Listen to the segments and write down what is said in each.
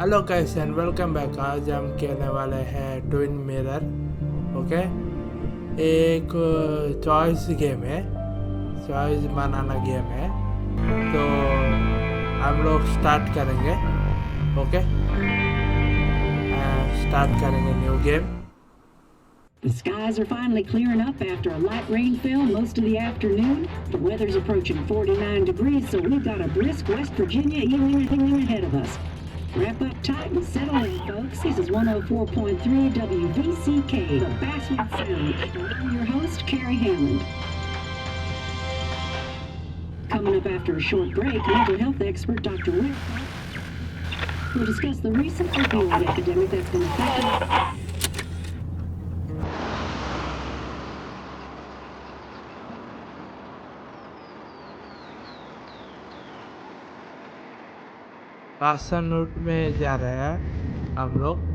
Hello guys and welcome back. आज हम खेलने वाले हैं ट्विन मिरर। ओके, एक चॉइस गेम है, चॉइस बनाना गेम है। तो हम लोग स्टार्ट करेंगे। ओके, स्टार्ट करेंगे new game. The skies are finally clearing up after a light rainfall most of the afternoon. The weather's approaching 49 degrees, so we've got a brisk West Virginia evening ahead of us. Wrap up tight and settle in, folks. This is 104.3 WVCK, the Basswood Sound. And I'm your host, Carrie Hammond. Coming up after a short break, mental health expert Dr. Wick will discuss the recent opioid epidemic that's been affecting... पासन root में जा रहे हैं हम लोग।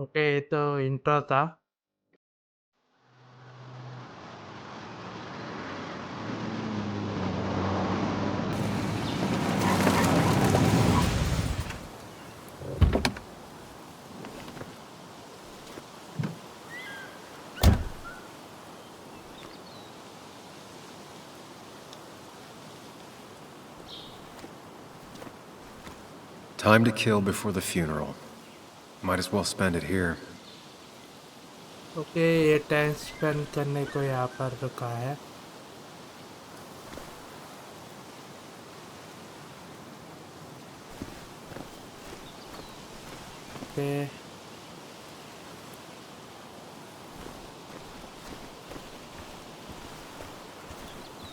Okay, ये तो intro था। Time to kill before the funeral. Might as well spend it here. Okay, ये टाइम स्पेंड करने को यहाँ पर रुका है। Okay,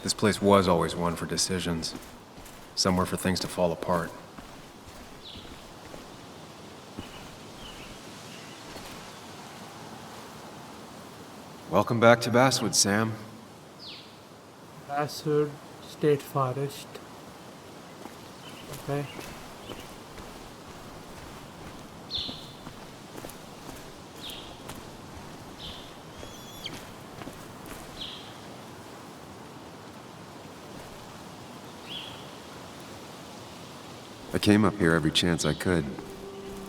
This place was always one for decisions. Somewhere for things to fall apart. Welcome back to Basswood, Sam. Basswood State Forest। Okay, I came up here every chance I could.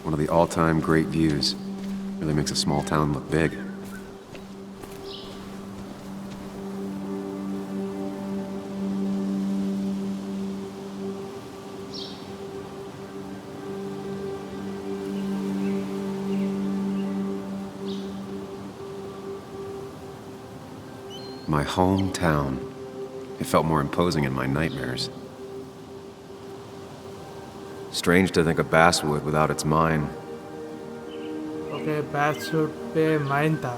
One of the all-time great views. Really makes a small town look big. My hometown. It felt more imposing in my nightmares. Strange to think of Basswood without its mine. Okay, basswood पे mine था।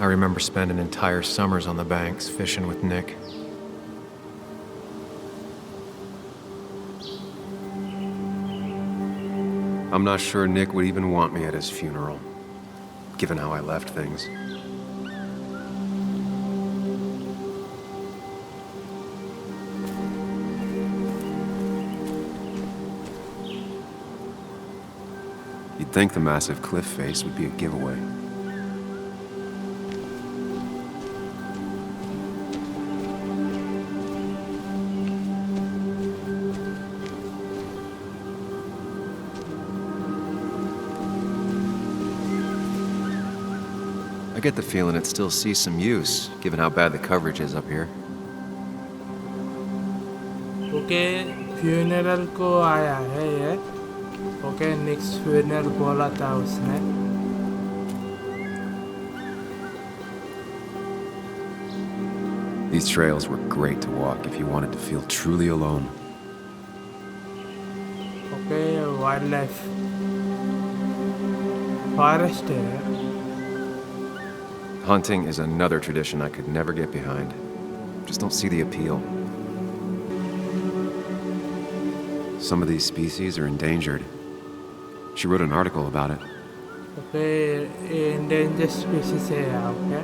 I remember spending entire summers on the banks fishing with Nick. I'm not sure Nick would even want me at his funeral, given how I left things. You'd think the massive cliff face would be a giveaway. I get the feeling it still sees some use, given how bad the coverage is up here. Okay funeral को आया है ये okay next funeral बोला था उसने These trails were great to walk if you wanted to feel truly alone. Okay wild life forest है Hunting is another tradition I could never get behind. Just don't see the appeal. Some of these species are endangered. She wrote an article about it. Okay endangered species है okay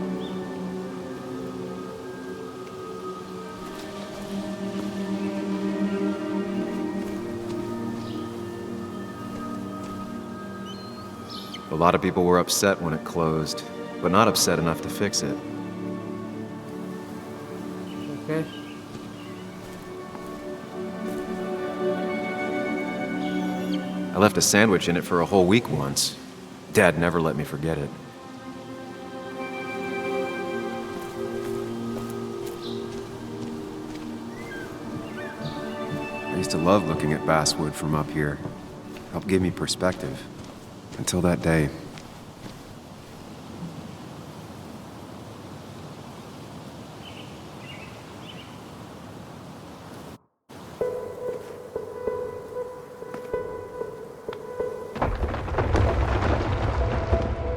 A lot of people were upset when it closed, but not upset enough to fix it. Okay I left a sandwich in it for a whole week once. Dad never let me forget it. I used to love looking at basswood from up here. Helped give me perspective. Until that day.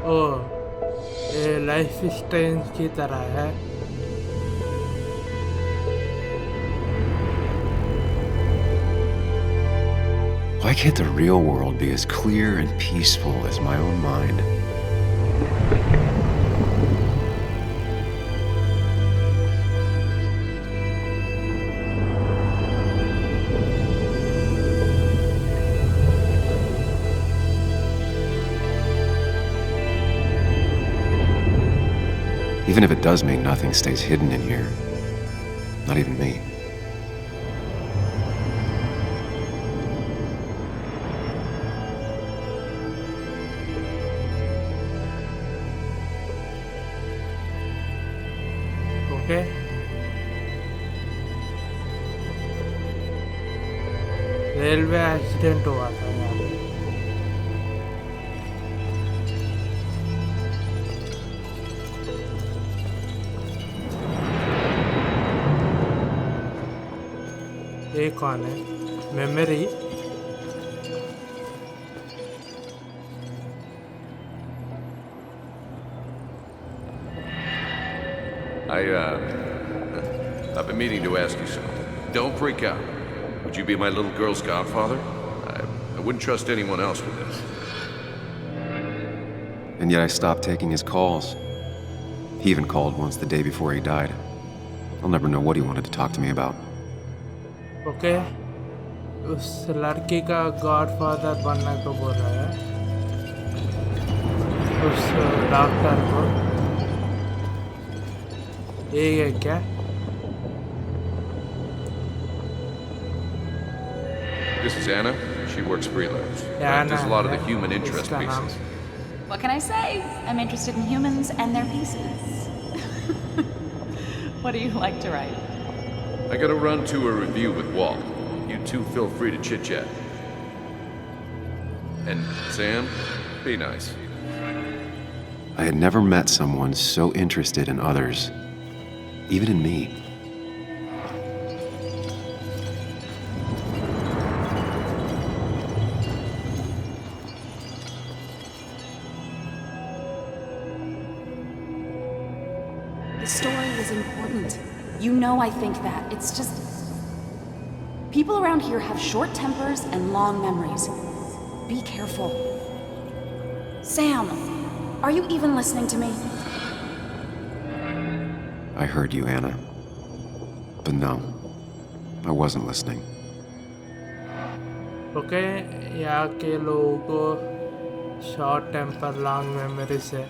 ओ ये life style की तरह है Why can't the real world be as clear and peaceful as my own mind? Even if it does mean nothing stays hidden in here. Not even me. Okay railway accident हुआ था यहाँ पे ये कौन है memory I've been meaning to ask you something. Don't freak out. Would you be my little girl's godfather? I wouldn't trust anyone else with this. And yet I stopped taking his calls. He even called once the day before he died. I'll never know what he wanted to talk to me about. Okay उस लड़की का godfather बनने को बोल रहा है उस doctor को ये है क्या This is Anna. She works freelance. Anna, Does a lot of the yeah. human interest Iska naam. pieces. What can I say? I'm interested in humans and their pieces. What do you like to write? I gotta run to a review with Walt. You two feel free to chit-chat. And Sam, be nice. I had never met someone so interested in others, even in me. The story is important. You know I think that. It's just... People around here have short tempers and long memories. Be careful. Sam, are you even listening to me? I heard you, Anna. But no, I wasn't listening. Okay यहाँ के लोगों को short temper long memory से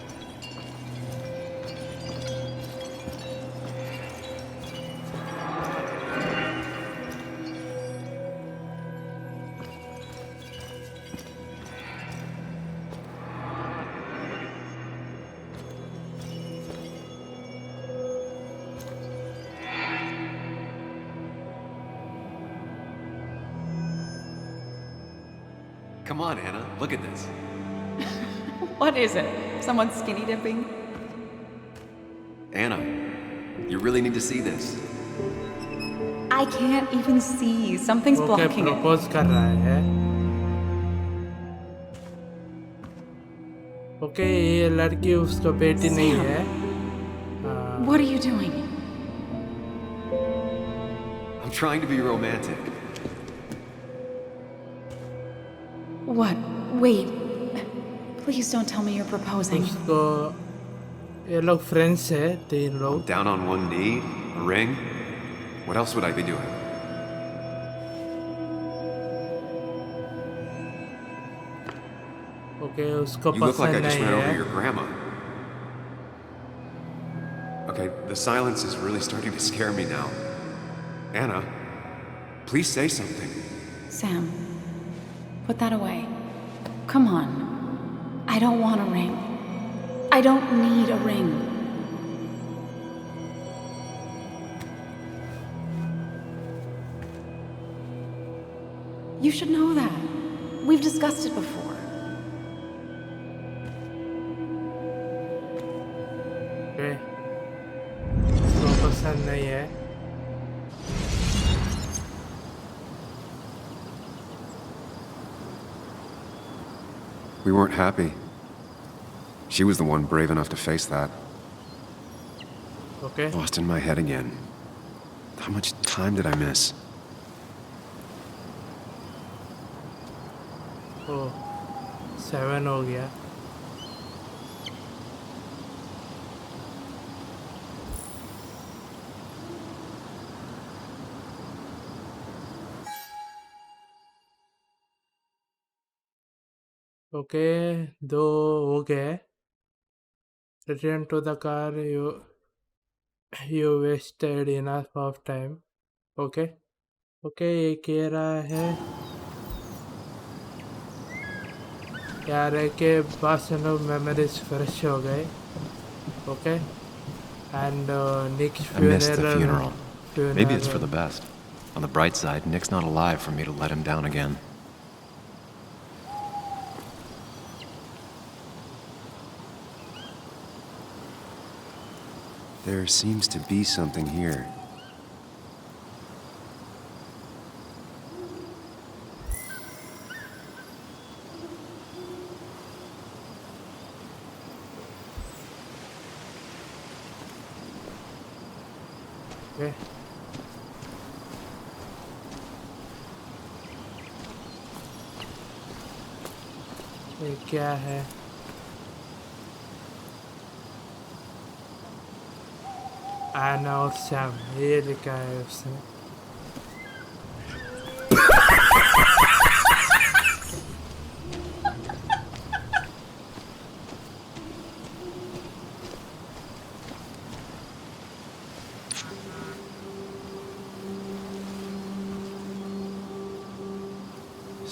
Come on, Anna, look at this. What is it? Someone skinny dipping? Anna, you really need to see this. I can't even see. Something's okay blocking it. Propose कर रहा है okay ये लड़की उसका बेटी नहीं Sam. है What are you doing? I'm trying to be romantic. What? Wait. Please don't tell me you're proposing. उसको ये लोग फ्रेंड्स है 3 I'm लोग down on one knee, a ring. What else would I be doing? Okay उसको You look like I पसंद just नहीं ran over है your grandma. Okay, the silence is really starting to scare me now. Anna, please say something. Sam, put that away. Come on. I don't want a ring. I don't need a ring. You should know that. We've discussed it before. Okay उसको पसंद नहीं है We weren't happy. She was the one brave enough to face that. Okay Lost in my head again. How much time did I miss? ओ 7 हो गया okay 2 हो गए return to the car you wasted enough of time okay okay ये कह रहा है यार है कि पर्सनल मेमोरीज फ्रेश हो गए okay and next I missed the funeral. Maybe it's for the best. On the bright side, Nick's not alive for me to let him down again. There seems to be something here. Okay ये क्या है Anna और Sam ये लिखा है उसने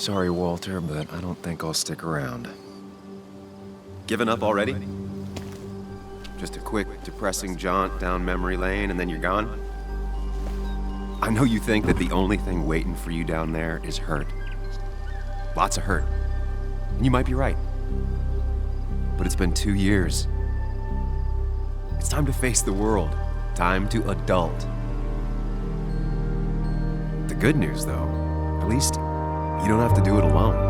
Sorry, Walter, but I don't think I'll stick around. Given up already? Just a quick, depressing jaunt down memory lane and then you're gone? I know you think that the only thing waiting for you down there is hurt. Lots of hurt. And you might be right. But it's been 2 years. It's time to face the world. Time to adult. The good news, though, at least you don't have to do it alone.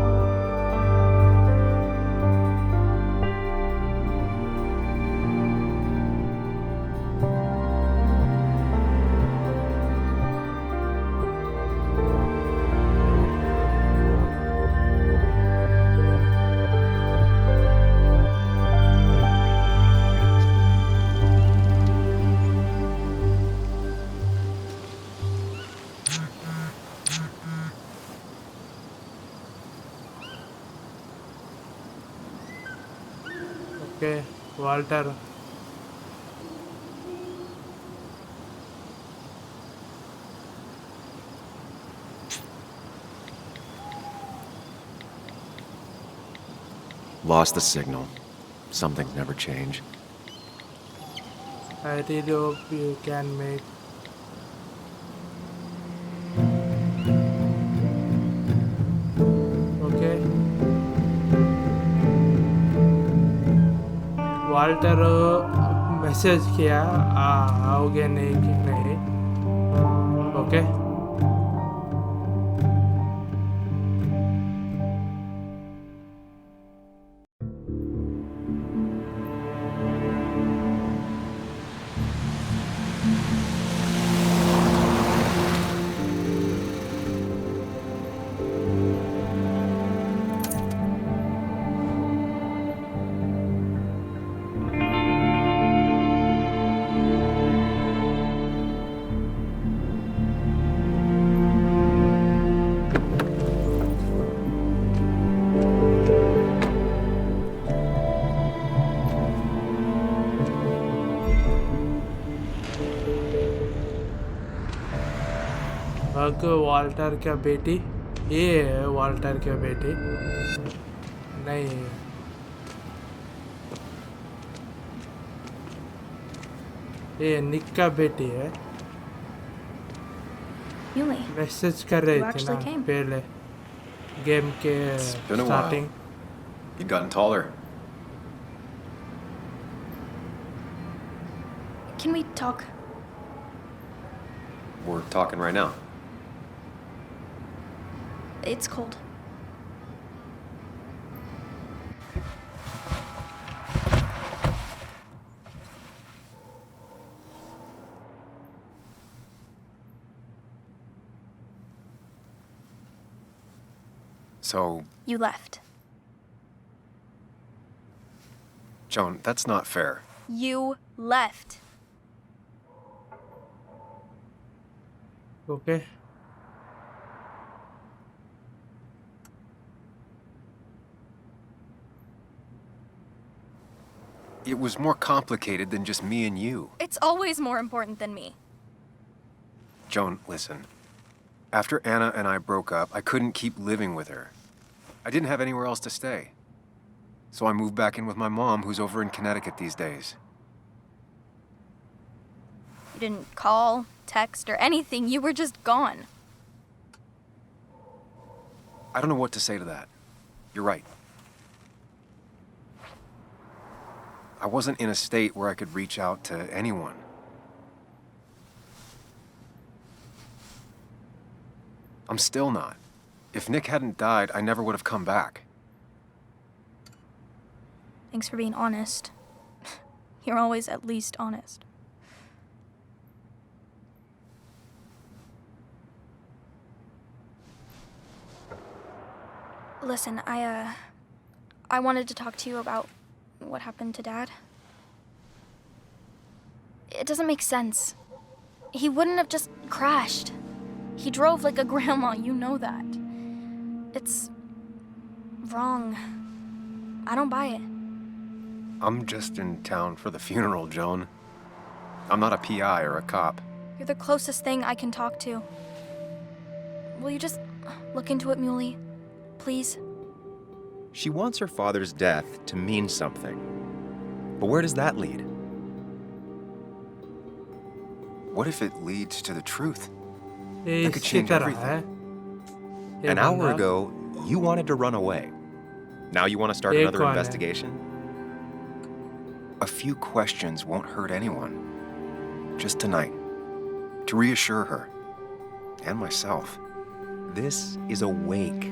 Okay Walter Lost the signal. Some things never change. I really hope you can make okay Walter message किया आओगे नहीं कि नहीं. Okay. Bug Walter का बेटी. ये है Walter का बेटी. नहीं, ये निक का बेटी है. Yuli, मैसेज कर रही You थी actually ना came. पहले गेम के been a while. Starting. You've gotten taller. can we talk? We're talking right now. It's cold. So, You left. Joan, that's not fair. You left. Okay. It was more complicated than just me and you. It's always more important than me. Joan, listen. After Anna and I broke up, I couldn't keep living with her. I didn't have anywhere else to stay. So I moved back in with my mom, who's over in Connecticut these days. You didn't call, text, or anything. You were just gone. I don't know what to say to that. You're right. I wasn't in a state where I could reach out to anyone. I'm still not. If Nick hadn't died, I never would have come back. Thanks for being honest. You're always at least honest. Listen, I wanted to talk to you about what happened to Dad. It doesn't make sense. He wouldn't have just crashed. He drove like a grandma, you know that. It's wrong. I don't buy it. I'm just in town for the funeral, Joan. I'm not a PI or a cop. You're the closest thing I can talk to. Will you just look into it, Muley? Please? She wants her father's death to mean something. But where does that lead? What if it leads to the truth? ये That could इसी change तरह है. everything. ये An hour बंदा- ago, you wanted to run away. Now you want to start ये another कौन है? investigation? A few questions won't hurt anyone. Just tonight. To reassure her. And myself. This is a wake.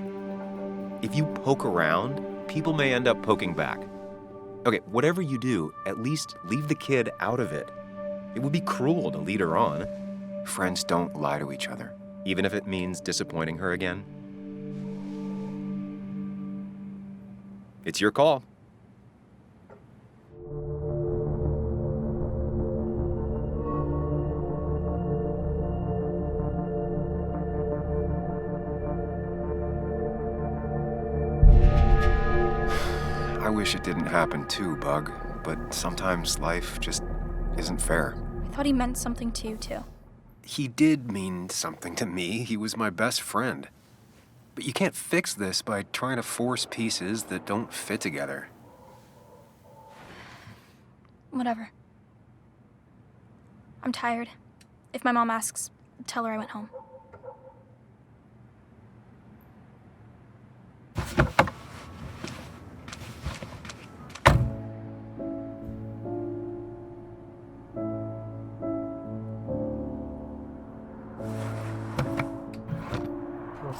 If you poke around, people may end up poking back. Okay, whatever you do, at least leave the kid out of it. It would be cruel to lead her on, Friends don't lie to each other. even if it means disappointing her again. It's your call. I wish it didn't happen too, Bug. But sometimes life just isn't fair. I thought he meant something to you, too. He did mean something to me. He was my best friend. But you can't fix this by trying to force pieces that don't fit together. Whatever. I'm tired. If my mom asks, tell her I went home.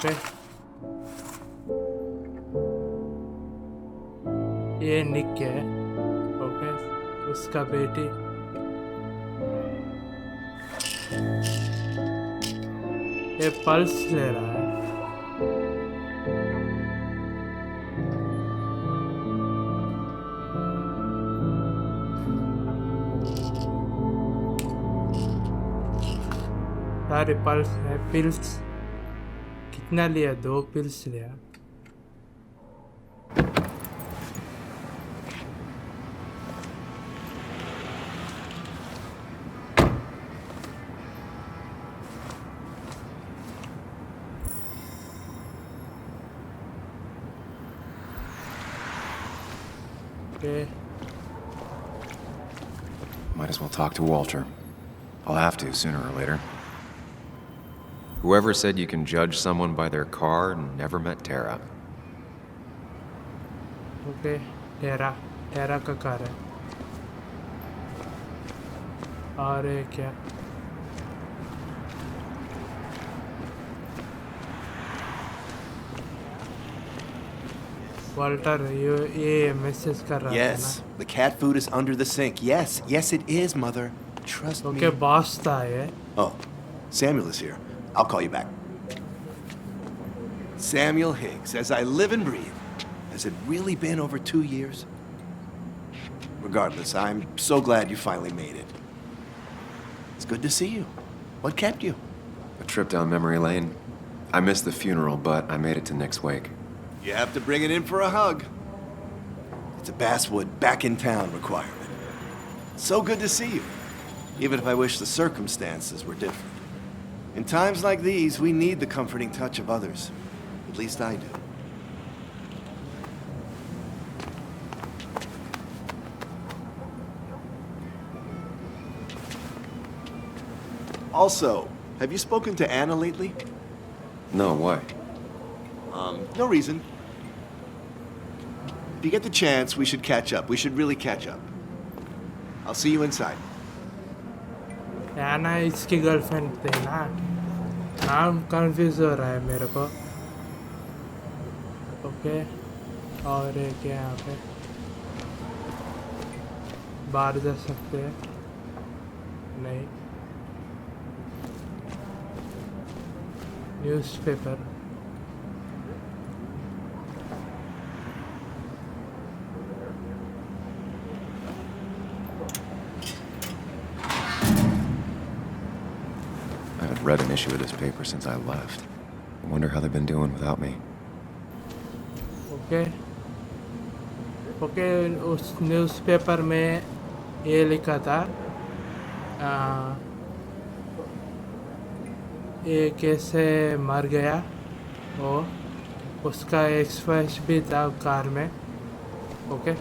Okay ये निक है okay उसका बेटी ये pulse ले रहा है सारे pulse है पिल्स कितना लिया 2 पिल्स लिया okay Might as well talk to Walter. I'll have to, sooner or later. Whoever said you can judge someone by their car never met Tara. Okay टेरा का कार है और ये क्या वाल्टर ये मैसेज कर रहा है Yes, the cat food is under the sink. Yes, yes it is, Mother. Trust okay me. Boss था ये Oh, Samuel is here. I'll call you back. Samuel Higgs, as I live and breathe. Has it really been over 2 years? Regardless, I'm so glad you finally made it. It's good to see you. What kept you? A trip down memory lane. I missed the funeral, but I made it to Nick's wake. You have to bring it in for a hug. It's a Basswood back in town requirement. So good to see you. Even if I wish the circumstances were different. In times like these, we need the comforting touch of others. At least I do. Also, have you spoken to Anna lately? No, why? No reason. If you get the chance, we should catch up. We should really catch up. I'll see you inside. याना इसकी girlfriend थी ना नाम confuse हो रहा है मेरे को okay और एक यहाँ पे बाहर जा सकते हैं नहीं newspaper I haven't read an issue of this paper since I left. I wonder how they've been doing without me. Okay okay उस न्यूज़पेपर में ये लिखा था ये कैसे मर गया वो उसका एक्सप्रेस भी था कार में okay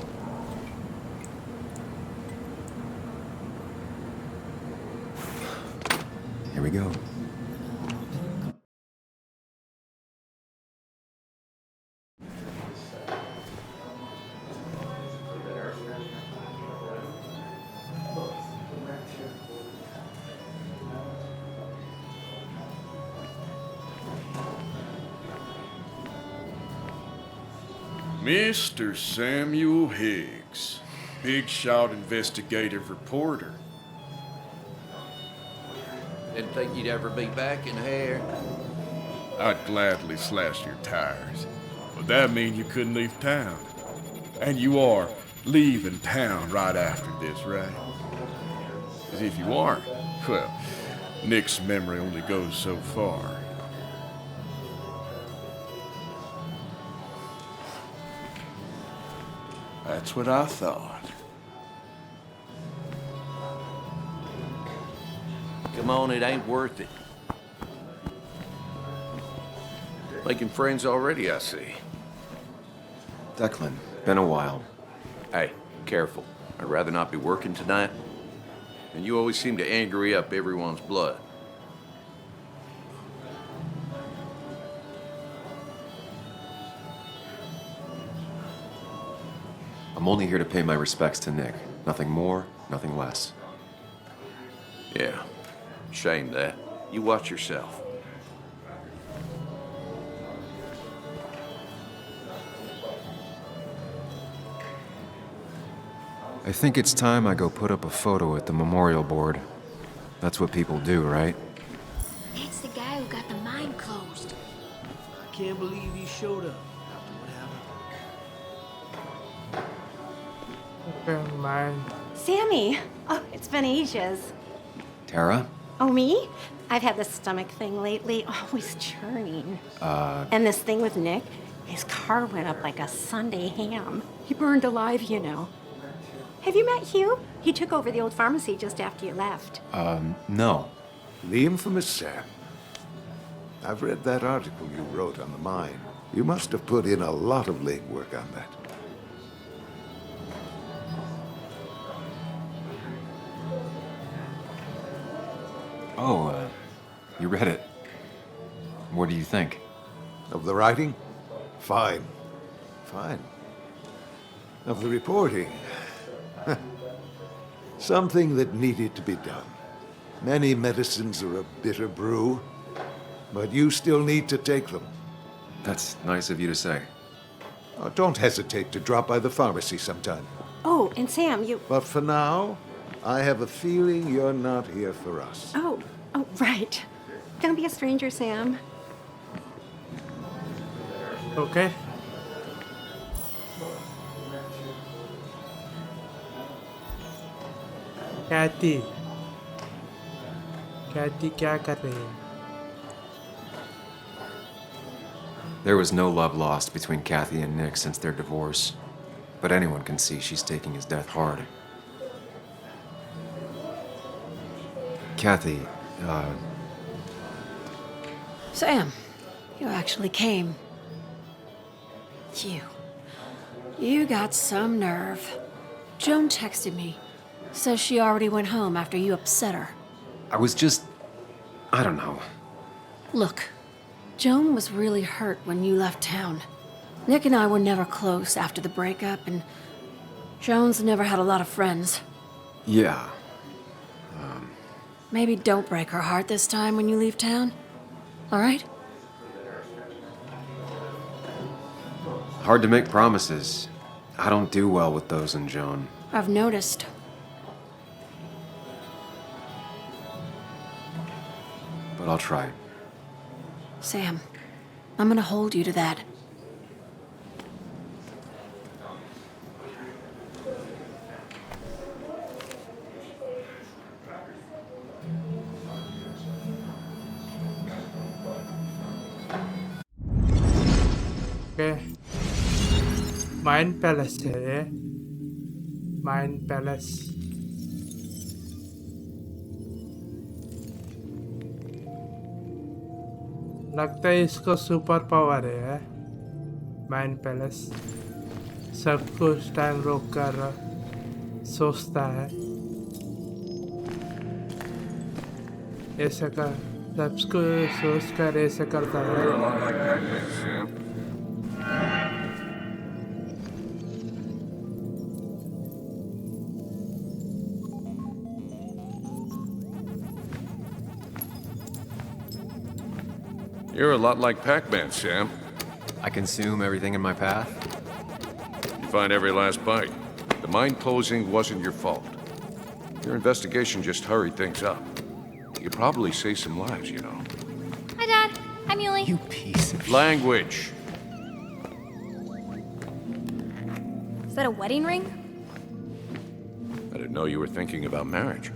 Here we go. Mr. Samuel Higgs, big shot investigative reporter. Didn't think you'd ever be back in here. I'd gladly slash your tires, but that mean you couldn't leave town. And you are leaving town right after this, right? 'Cause if you aren't, well, Nick's memory only goes so far. That's what I thought. Come on, it ain't worth it. Making friends already, I see. Declan, been a while. Hey, careful. I'd rather not be working tonight. And you always seem to angry up everyone's blood. I'm only here to pay my respects to Nick. Nothing more, nothing less. Yeah, shame that. You watch yourself. I think it's time I go put up a photo at the memorial board. That's what people do, right? It's the guy who got the mine closed. I can't believe he showed up after what happened. Okay, mine. Sammy! Oh, it's been ages. Tara? Oh, me? I've had this stomach thing lately, always churning. And this thing with Nick, his car went up like a Sunday ham. He burned alive, you know. Have you met Hugh? He took over the old pharmacy just after you left. No. The infamous Sam. I've read that article you wrote on the mine. You must have put in a lot of legwork on that. Oh, you read it. What do you think? Of the writing? Fine. Fine. Of the reporting? Something that needed to be done. Many medicines are a bitter brew, but you still need to take them. That's nice of you to say. Oh, don't hesitate to drop by the pharmacy sometime. Oh, and Sam, you... But for now, I have a feeling you're not here for us. Oh, right. Don't be a stranger, Sam. Okay. Kathy. Kathy क्या कर रही है? There was no love lost between Kathy and Nick since their divorce, but anyone can see she's taking his death hard. Kathy, Sam, you actually came. You got some nerve. Joan texted me. Says she already went home after you upset her. I was just... I don't know. Look, Joan was really hurt when you left town. Nick and I were never close after the breakup, and Joan's never had a lot of friends. Yeah. Maybe don't break her heart this time when you leave town. All right? Hard to make promises. I don't do well with those in Joan. I've noticed. But I'll try. Sam, I'm gonna hold you to that. Okay. Mind Palace है ये. Mind Palace. लगता है इसको super power है. Mind palace सब कुछ time रोक कर सोचता है. ऐसा कर सब कुछ सोच कर ऐसा करता है. You're a lot like Pac-Man, Sam. I consume everything in my path? You find every last bite. The mine closing wasn't your fault. Your investigation just hurried things up. You probably saved some lives, you know. Hi, Dad. Hi, Muley. You piece of... Language. Is that a wedding ring? I didn't know you were thinking about marriage.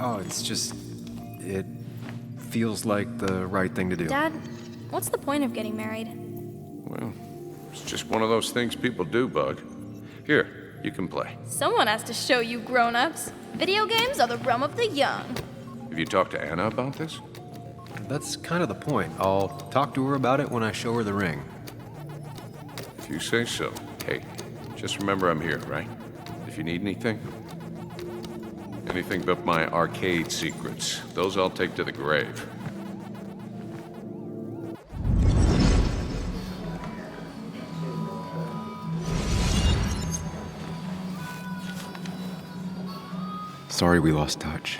Oh, it's just... It feels like the right thing to do. Dad, what's the point of getting married? Well, it's just one of those things people do, Bug. Here, you can play. Someone has to show you grown-ups. Video games are the realm of the young. Have you talked to Anna about this? That's kind of the point. I'll talk to her about it when I show her the ring. If you say so. Hey, just remember I'm here, right? If you need anything. Anything but my arcade secrets. Those I'll take to the grave. Sorry we lost touch.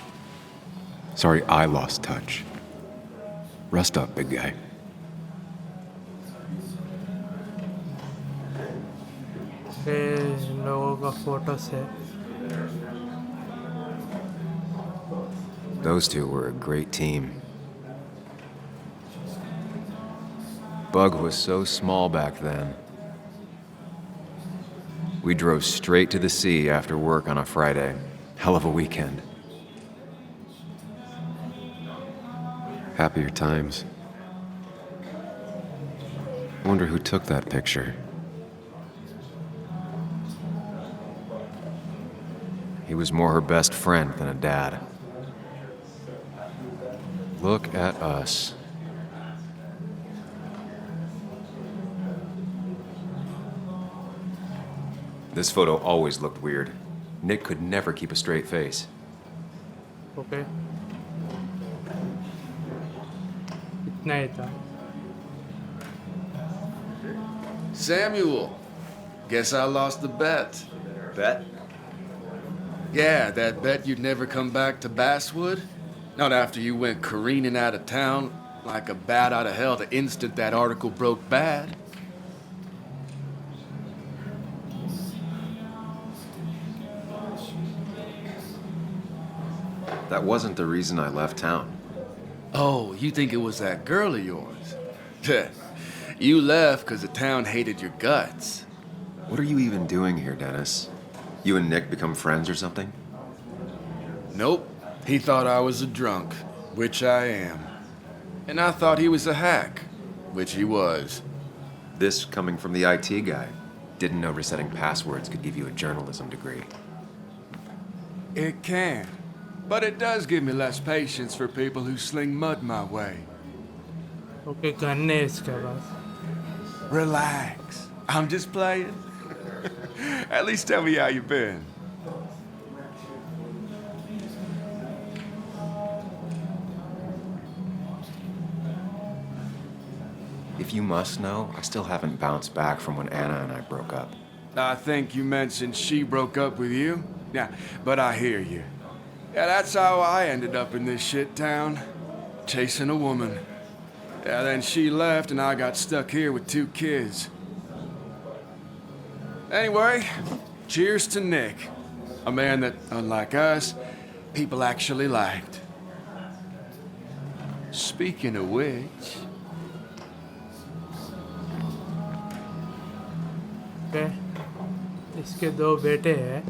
Sorry I lost touch. Rest up, big guy. ये लोगों का photo से Those two were a great team. Bug was so small back then. We drove straight to the sea after work on a Friday. Hell of a weekend. Happier times. Wonder who took that picture. He was more her best friend than a dad. Look at us. This photo always looked weird. Nick could never keep a straight face. Okay इतना ही था. Samuel, guess I lost the bet. Bet? Yeah, that bet you'd never come back to Basswood? Not after you went careening out of town like a bat out of hell the instant that article broke bad. That wasn't the reason I left town. Oh, you think it was that girl of yours? You left because the town hated your guts. What are you even doing here, Dennis? You and Nick become friends or something? Nope. He thought I was a drunk, which I am. And I thought he was a hack, which he was. This coming from the IT guy. Didn't know resetting passwords could give you a journalism degree. It can. But it does give me less patience for people who sling mud my way. Okay gun है इसके पास. Relax. I'm just playing. At least tell me how you been. If you must know, I still haven't bounced back from when Anna and I broke up. I think you mentioned she broke up with you. Yeah, but I hear you. Yeah, that's how I ended up in this shit town. Chasing a woman. Yeah, then she left and I got stuck here with 2 kids. Anyway, cheers to Nick. A man that, unlike us, people actually liked. Speaking of which... okay इसके 2 बेटे हैं.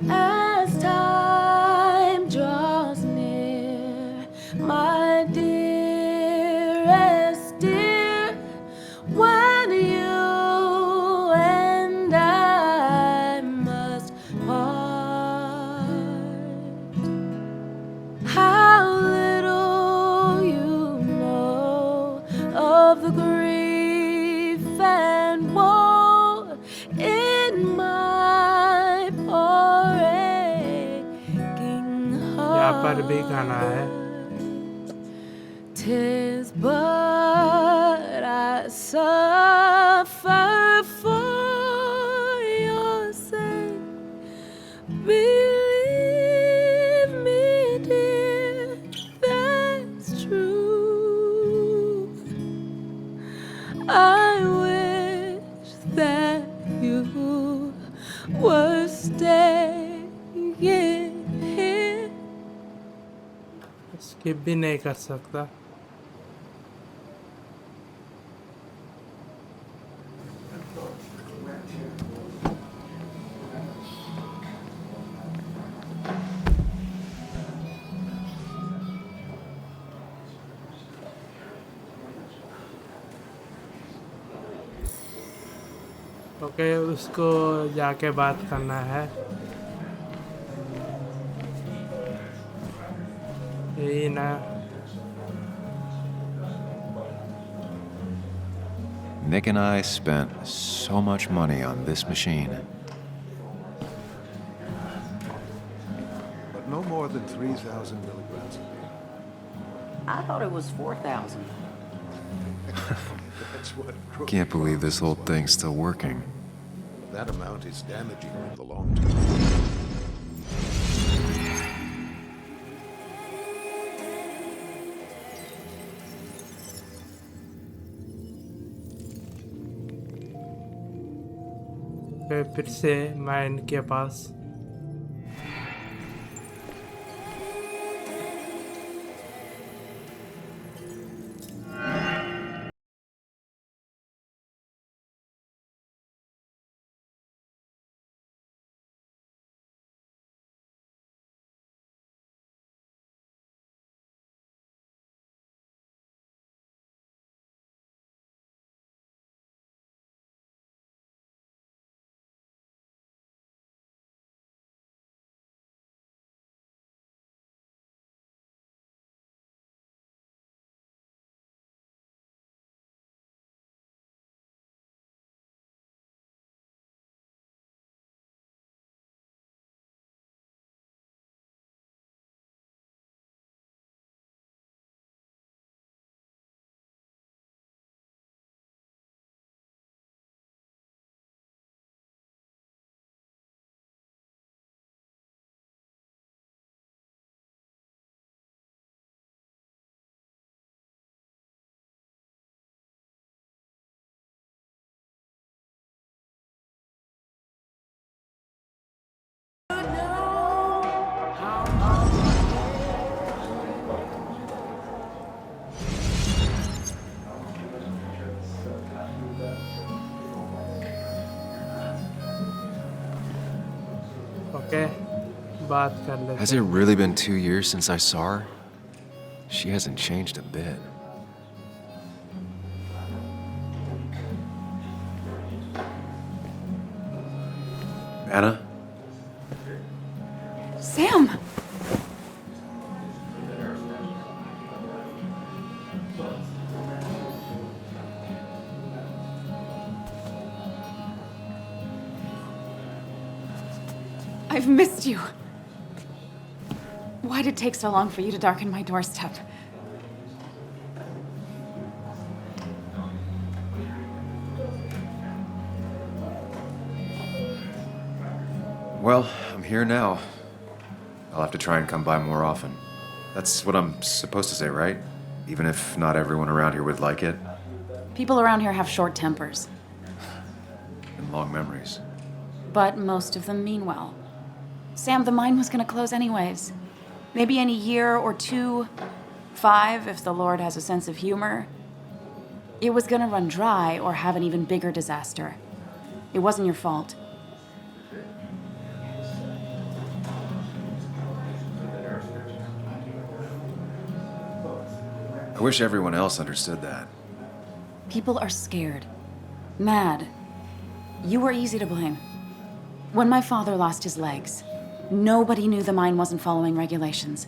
As time draws near, my dearest dear, when you and I must part, how little you know of the grief and woe in my poor aching यहाँ पर भी heart. गाना है. 'Tis but I suffer for your sake. Believe me, dear, that's true. I wish that you were staying here. Skip भी नहीं कर सकता. Okay उसको जाके बात करना है. यही ना. Nick and I spent so much money on this machine. But no more than 3,000 milligrams a day. I thought it was 4,000. That's what Can't believe this whole thing's still working. that amount is damaging in the long term. फिर से मैं इनके पास okay बात कर लेते Has it really been 2 years since I saw her? She hasn't changed a bit. Anna? Sam! I've missed you. Why did it take so long for you to darken my doorstep? Well, I'm here now. I'll have to try and come by more often. That's what I'm supposed to say, right? Even if not everyone around here would like it. People around here have short tempers, And long memories. but most of them mean well. Sam, the mine was gonna close anyways. Maybe in a year or 2, 5, if the Lord has a sense of humor. It was gonna run dry or have an even bigger disaster. It wasn't your fault. I wish everyone else understood that. People are scared. Mad. You were easy to blame. When my father lost his legs, nobody knew the mine wasn't following regulations.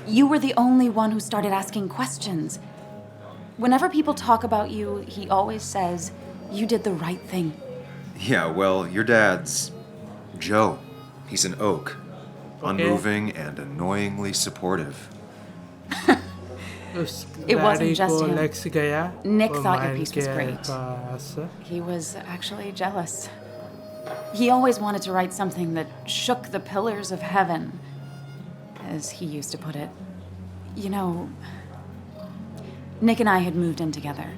You were the only one who started asking questions. Whenever people talk about you, he always says, you did the right thing. Yeah, well, your dad's Joe. He's an oak. Unmoving and annoyingly supportive. It wasn't just him. Lex गया Nick और thought your mine piece was के great. पास He was actually jealous. He always wanted to write something that shook the pillars of heaven, as he used to put it. You know, Nick and I had moved in together.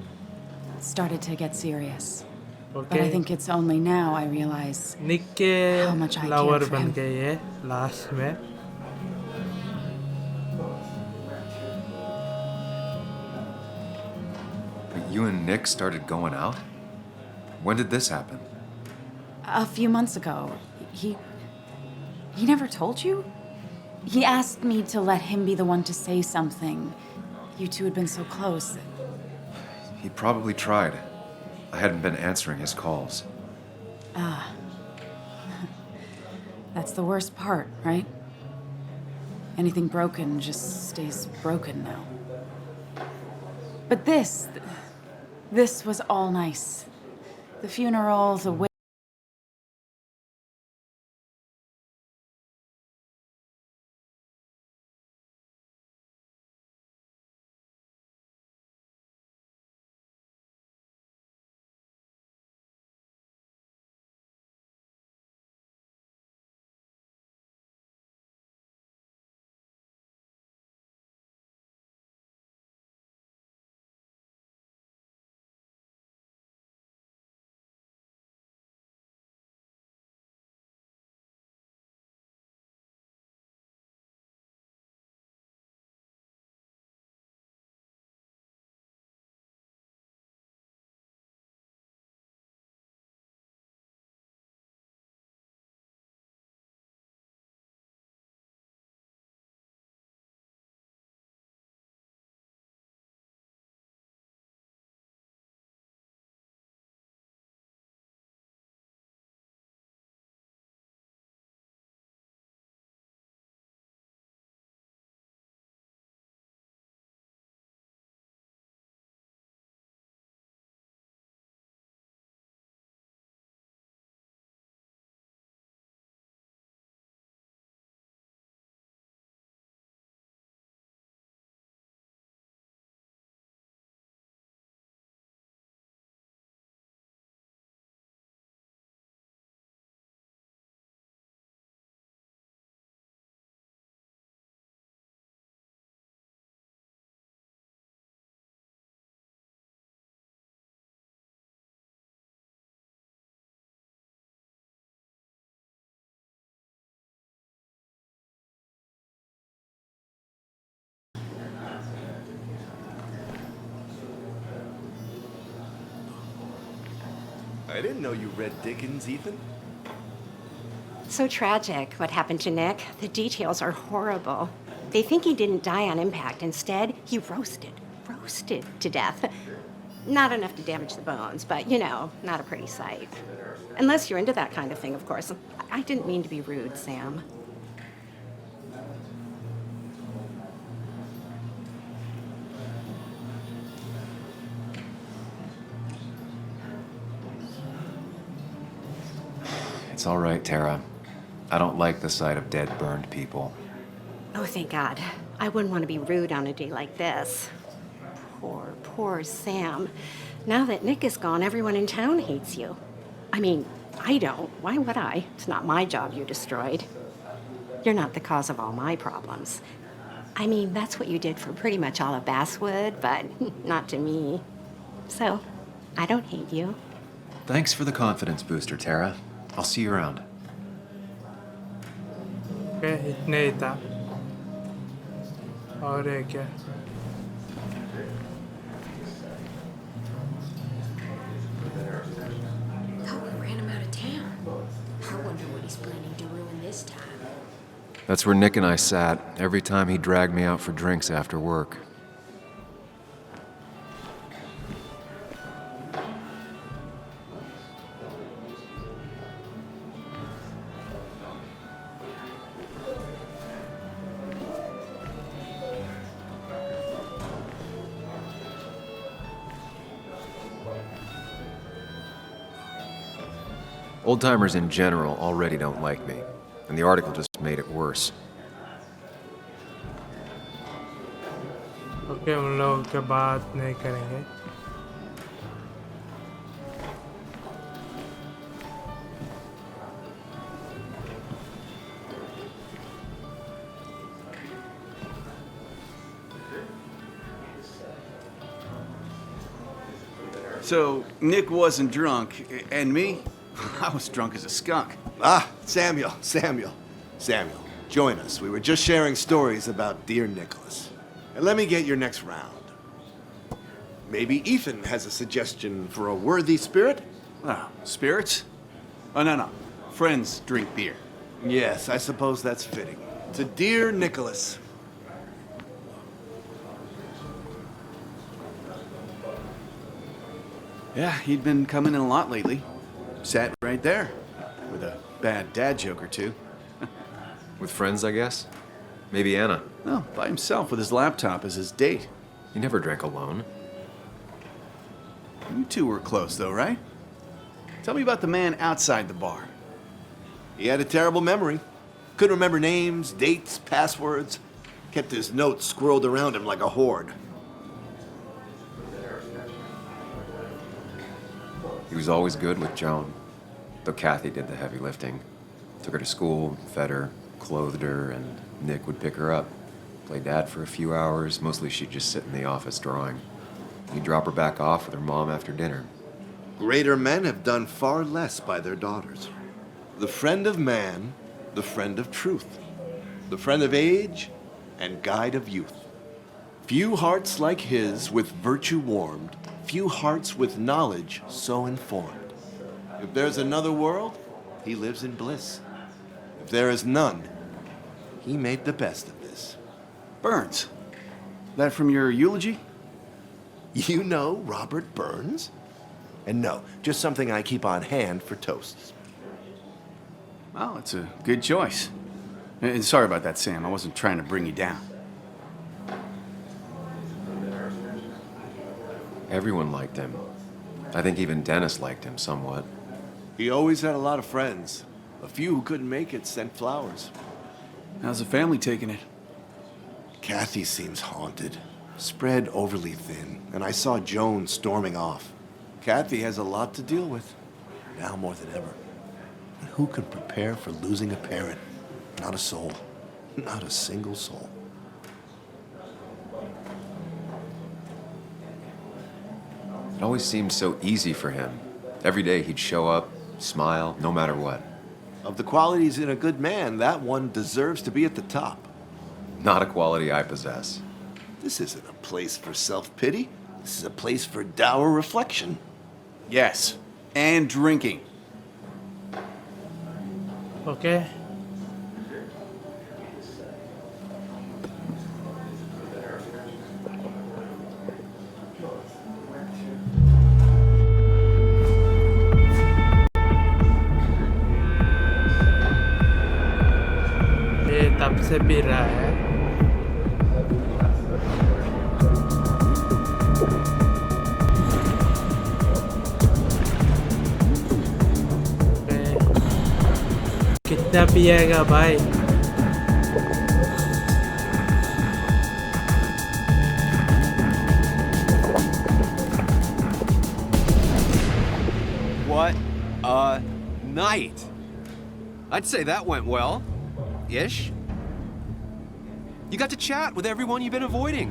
It started to get serious. But I think it's only now I realize निक के how much I lover cared for बन him. गए ये last में But you and Nick started going out? When did this happen? A few months ago, he never told you? He asked me to let him be the one to say something. You two had been so close. He probably tried. I hadn't been answering his calls. Ah. That's the worst part, right? Anything broken just stays broken now. But this was all nice. The funeral, the I didn't know you read Dickens, Ethan. So tragic what happened to Nick. The details are horrible. They think he didn't die on impact. Instead, he roasted to death. Not enough to damage the bones, but you know, not a pretty sight. Unless you're into that kind of thing, of course. I didn't mean to be rude, Sam. It's all right, Tara. I don't like the sight of dead, burned people. Oh, thank God. I wouldn't want to be rude on a day like this. Poor Sam. Now that Nick is gone, everyone in town hates you. I mean, I don't. Why would I? It's not my job you destroyed. You're not the cause of all my problems. I mean, that's what you did for pretty much all of Basswood, but not to me. So, I don't hate you. Thanks for the confidence booster, Tara. I'll see you around. Okay इतने ही था और एक है Thought we ran him out of town. I wonder what he's planning to ruin this time. That's where Nick and I sat every time he dragged me out for drinks after work. Old-timers in general already don't like me, and the article just made it worse. Okay उन लोगों के बात नहीं करेंगे So, Nick wasn't drunk, and me? I was drunk as a skunk. Ah, Samuel. Join us. We were just sharing stories about dear Nicholas. And let me get your next round. Maybe Ethan has a suggestion for a worthy spirit? Oh, spirits? Oh, no. Friends drink beer. Yes, I suppose that's fitting. To dear Nicholas. Yeah, he'd been coming in a lot lately. Sat right there, with a bad dad joke or two. With friends, I guess? Maybe Anna. No, by himself with his laptop as his date. He never drank alone. You two were close, though, right? Tell me about the man outside the bar. He had a terrible memory. Couldn't remember names, dates, passwords. Kept his notes squirreled around him like a hoard. He was always good with Joan, though Kathy did the heavy lifting. Took her to school, fed her, clothed her, and Nick would pick her up. Play dad for a few hours. Mostly she'd just sit in the office drawing. He'd drop her back off with her mom after dinner. Greater men have done far less by their daughters. The friend of man, the friend of truth, the friend of age, and guide of youth. Few hearts like his with virtue warmed, few hearts with knowledge so informed. If there's another world, he lives in bliss. If there is none, he made the best of this. Burns. That from your eulogy? You know Robert Burns? And no, just something I keep on hand for toasts. Well, it's a good choice. And sorry about that, Sam. I wasn't trying to bring you down. Everyone liked him. I think even Dennis liked him somewhat. He always had a lot of friends. A few who couldn't make it sent flowers. How's the family taking it? Kathy seems haunted. Spread overly thin, and I saw Joan storming off. Kathy has a lot to deal with, now more than ever. And who could prepare for losing a parent? Not a soul. Not a single soul. It always seemed so easy for him. Every day he'd show up, smile, no matter what. Of the qualities in a good man, that one deserves to be at the top. Not a quality I possess. This isn't a place for self-pity. This is a place for dour reflection. Yes, and drinking. Okay. ये तब से P रहा है. कितना पिएगा भाई? What a night! I'd say that went well. Ish. You got to chat with everyone you've been avoiding.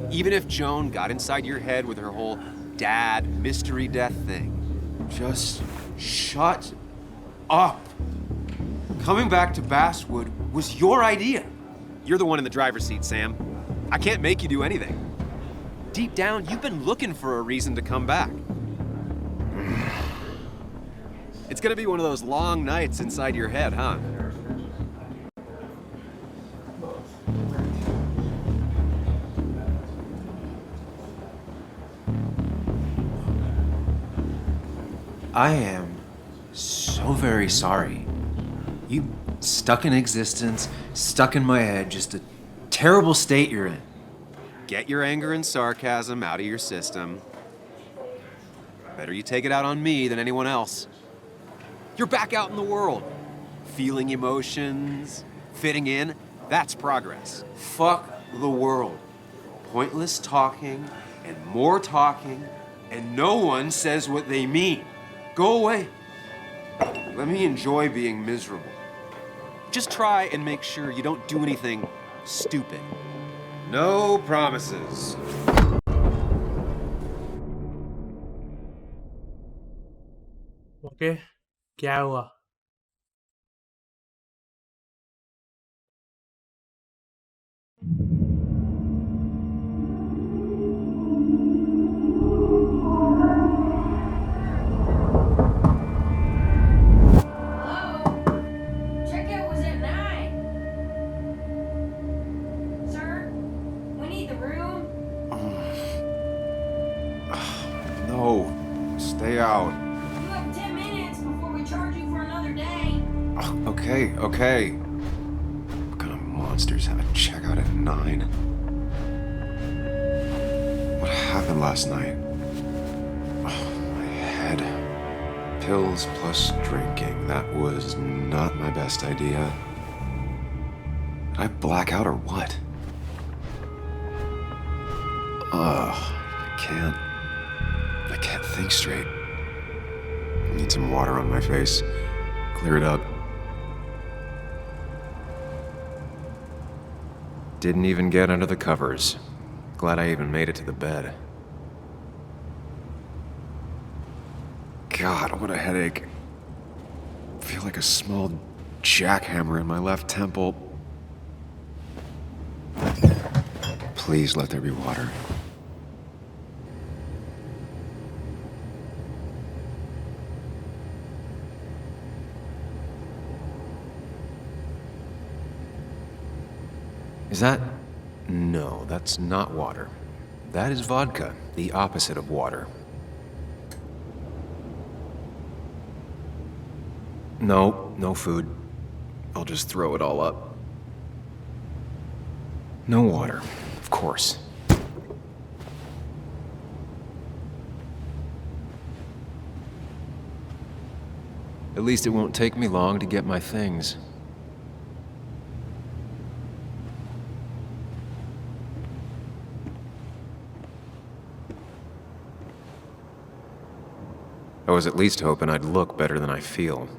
Even if Joan got inside your head with her whole dad mystery death thing, just shut up. Coming back to Basswood was your idea. You're the one in the driver's seat, Sam. I can't make you do anything. Deep down, you've been looking for a reason to come back. It's gonna be one of those long nights inside your head, huh? I am so very sorry. You stuck in existence, stuck in my head, just a terrible state you're in. Get your anger and sarcasm out of your system. Better you take it out on me than anyone else. You're back out in the world. Feeling emotions, fitting in, that's progress. Fuck the world. Pointless talking and more talking, and no one says what they mean. Go away. Let me enjoy being miserable. Just try and make sure you don't do anything stupid. No promises. Okay, क्या हुआ? Checkout was at 9. Sir, we need the room. No, stay out. You have 10 minutes before we charge you for another day. Okay. What kind of monsters have a checkout at 9? What happened last night? My head. Pills plus drinking. That was not my best idea. Did I black out or what? I can't think straight. I need some water on my face. Clear it up. Didn't even get under the covers. Glad I even made it to the bed. God, what a headache. I feel like a small jackhammer in my left temple. Please let there be water. Is that... No, that's not water. That is vodka, the opposite of water. No food. I'll just throw it all up. No water, of course. At least it won't take me long to get my things. I was at least hoping I'd look better than I feel.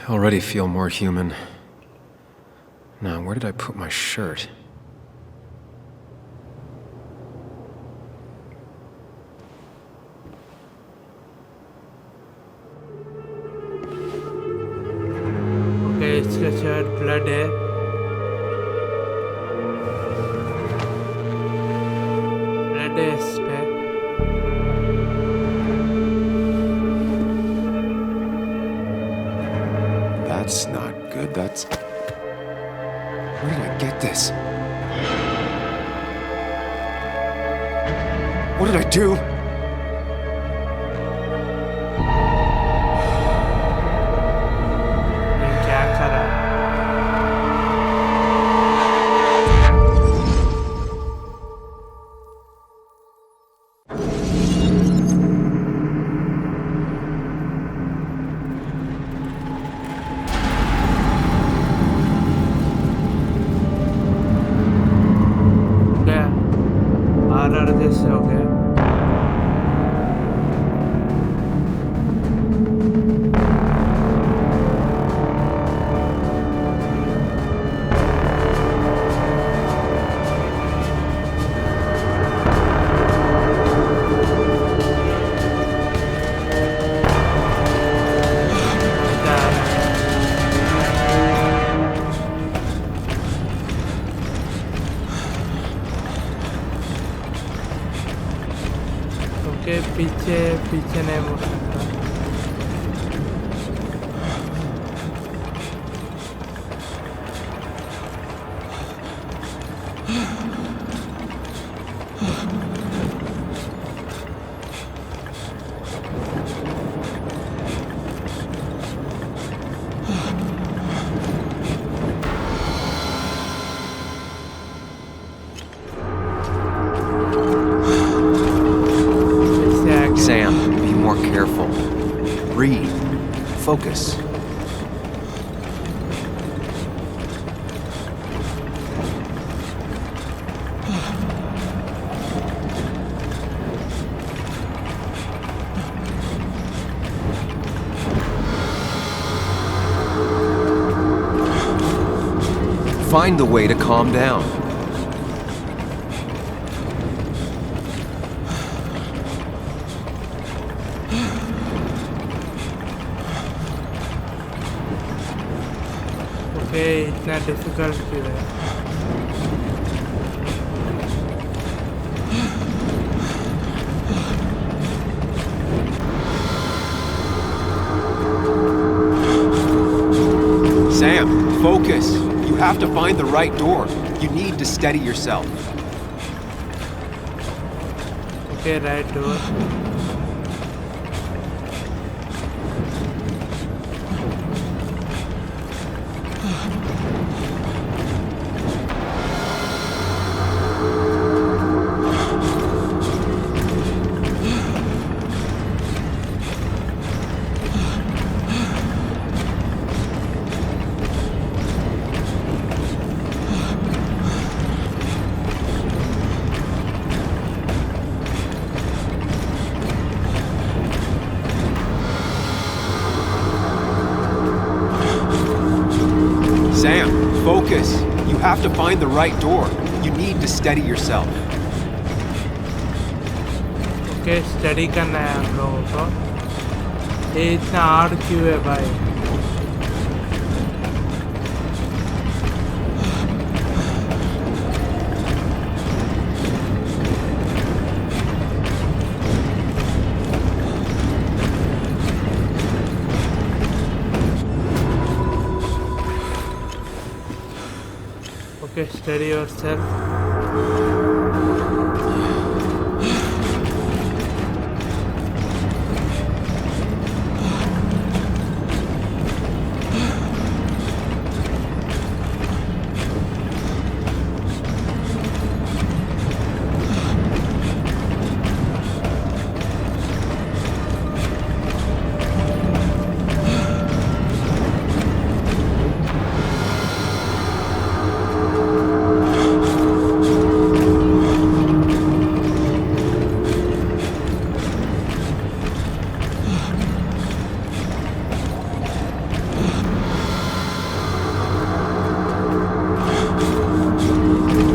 I already feel more human. Now, where did I put my shirt? इसका shirt blood है blood है इस पे That's not good. That's... Where did I get this? What did I do? ये क्या करा क्या are जैसे हो गया के पीछे पीछे नहीं मुड़ सकता Sam, be more careful. Breathe. Focus. Find the way to calm down. Okay इतना डिफिकल्ट क्यों है Sam, focus. You have to find the right door. You need to steady yourself. Okay right door Sam, focus. You have to find the right door. You need to steady yourself. Okay study करना है हम लोगों को ये इतना hard क्यों है भाई Okay, steady yourself.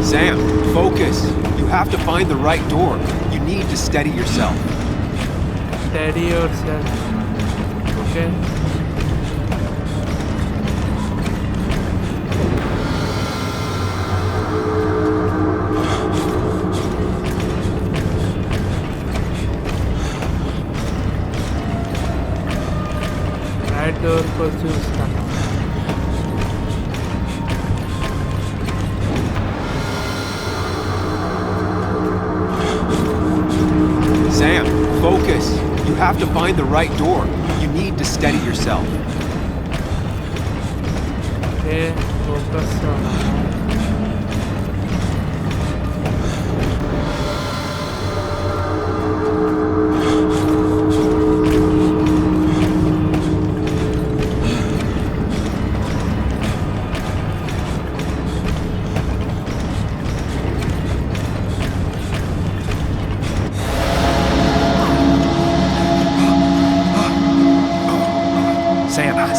Sam, focus. You have to find the right door. You need to steady yourself. Steady yourself. Okay. Door को चूज करना है। Sam, focus. You have to find the right door. You need to steady yourself. Okay focus होना है।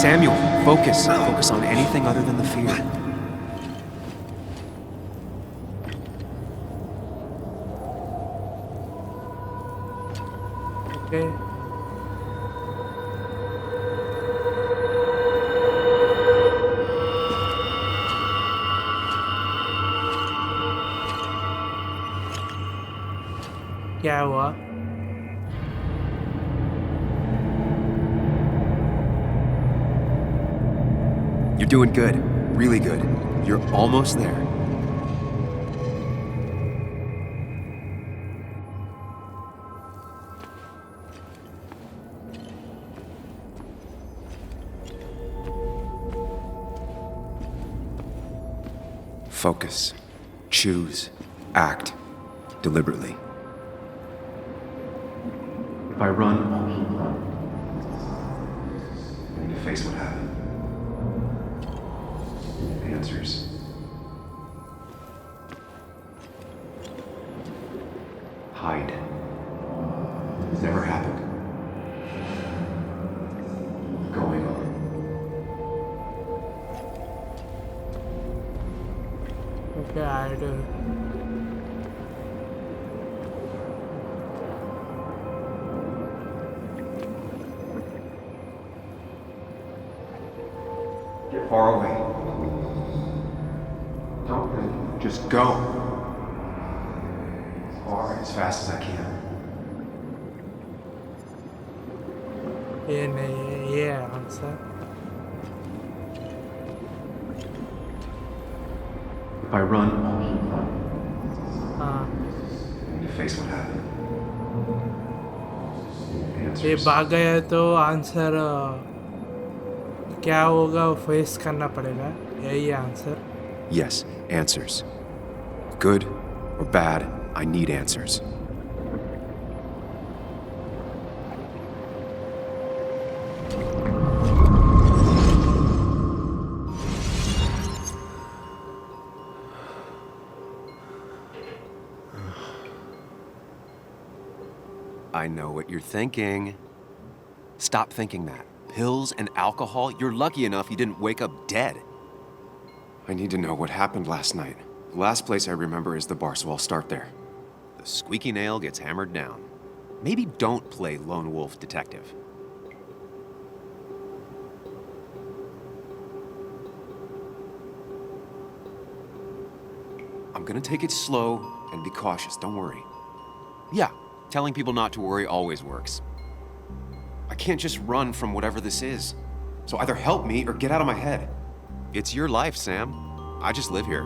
Samuel, focus. Focus on anything other than the fear. Okay क्या हुआ? You're doing good. Really good. You're almost there. Focus. Choose. Act. Deliberately. If I run, I'll keep running. I need to face what happened. Answers. Hide. It's never happened. Going on. Okay I do Get far away. Don't think. Just go. As far, as fast as I can. ये नहीं है, ये है answer. If I run, I'll keep running. हाँ I need to face what happened. ये Answers. भाग गया तो आंसर क्या होगा वो फेस करना पड़ेगा, यही answer. Yes, answers. Good or bad, I need answers. I know what you're thinking. Stop thinking that. Pills and alcohol, you're lucky enough you didn't wake up dead. I need to know what happened last night. The last place I remember is the bar, so I'll start there. The squeaky nail gets hammered down. Maybe don't play lone wolf detective. I'm gonna take it slow and be cautious, don't worry. Yeah, telling people not to worry always works. I can't just run from whatever this is. So either help me or get out of my head. It's your life, Sam. I just live here.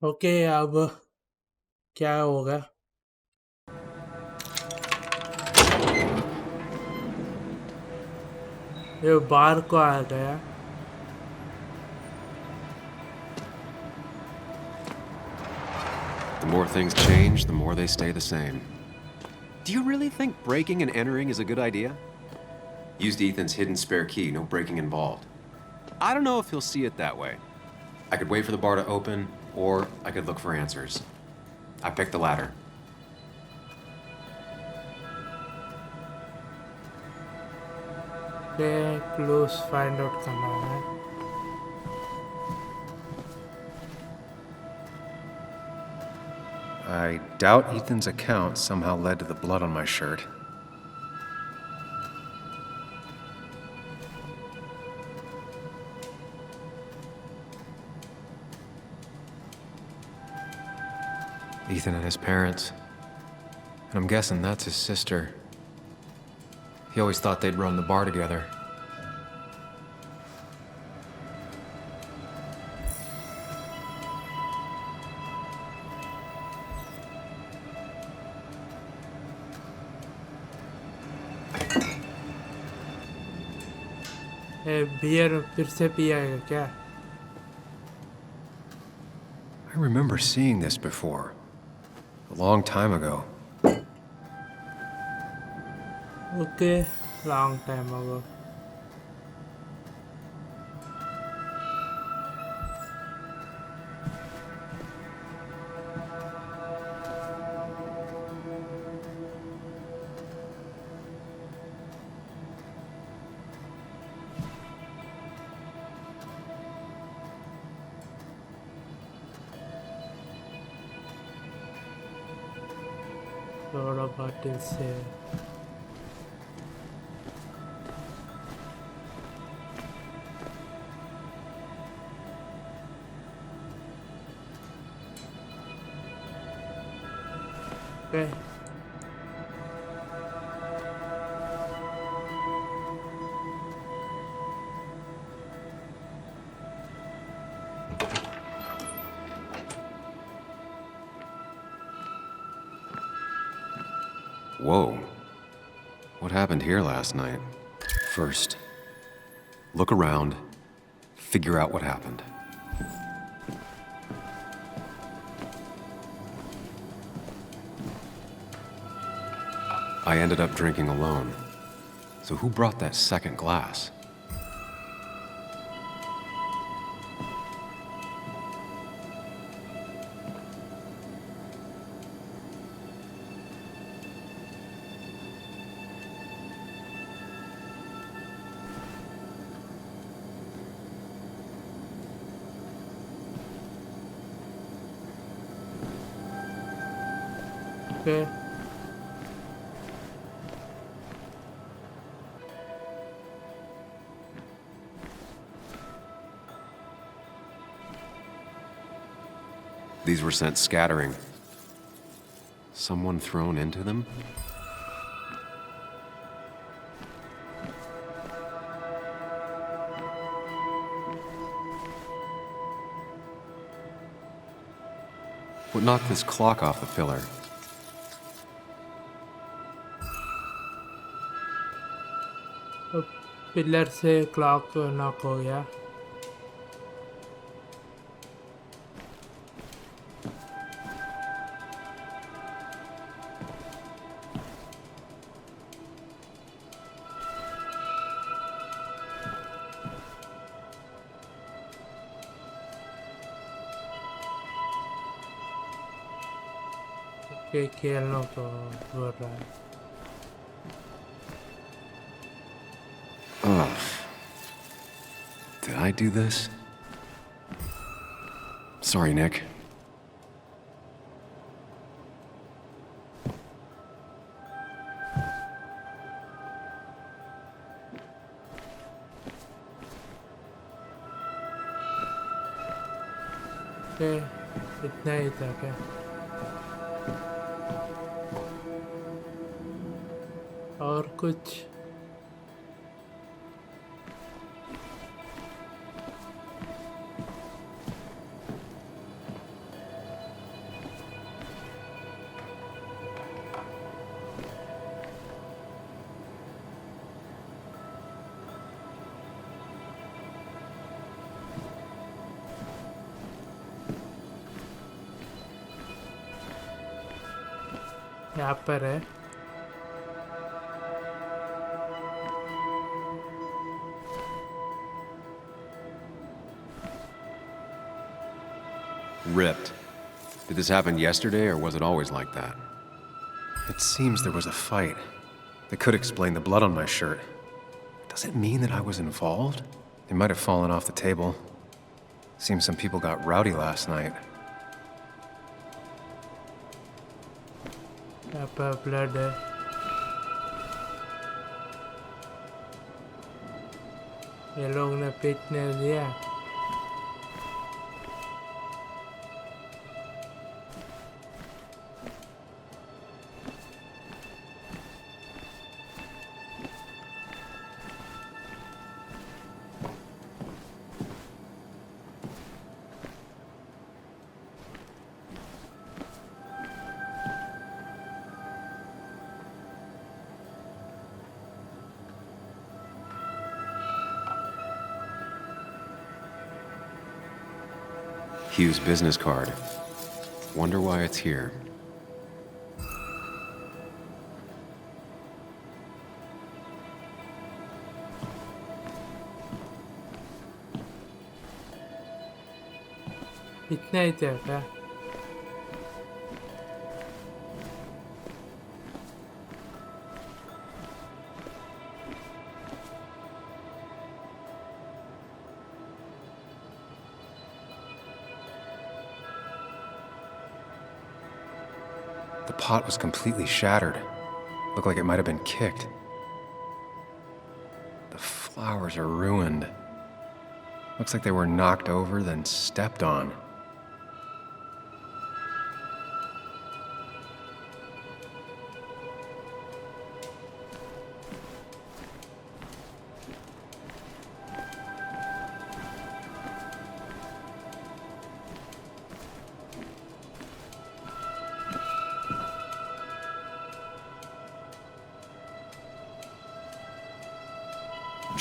Okay अब क्या होगा? ये बार को आ गया। The more things change, the more they stay the same. Do you really think breaking and entering is a good idea? Used Ethan's hidden spare key, no breaking involved. I don't know if he'll see it that way. I could wait for the bar to open, or I could look for answers. I picked the latter. Close find out करना है। I doubt Ethan's account somehow led to the blood on my shirt. Ethan and his parents. And I'm guessing that's his sister. He always thought they'd run the bar together. Beer फिर से पिएगा क्या? I remember seeing this before. A long time ago. Okay, long time ago. Soda bottle से Okay. Whoa. What happened here last night? First, look around, figure out what happened. I ended up drinking alone. So who brought that second glass? Okay. These were sent scattering. Someone thrown into them? What knocked this clock off the pillar? Pillar से clock knock हो गया. खेलने को बोल रहा है. Ugh. Did I do this? Sorry, Nick. Okay, इतना ही था क्या? और कुछ? यहाँ पर है. Ripped. Did this happen yesterday, or was it always like that? It seems there was a fight. That could explain the blood on my shirt. Does it mean that I was involved? It might have fallen off the table. Seems some people got rowdy last night. यहाँ पर blood है. ये लोग ने पीटने दिया. Hugh's business card. Wonder why it's here. इतना ही था क्या? The pot was completely shattered. Looked like it might have been kicked. The flowers are ruined. Looks like they were knocked over, then stepped on.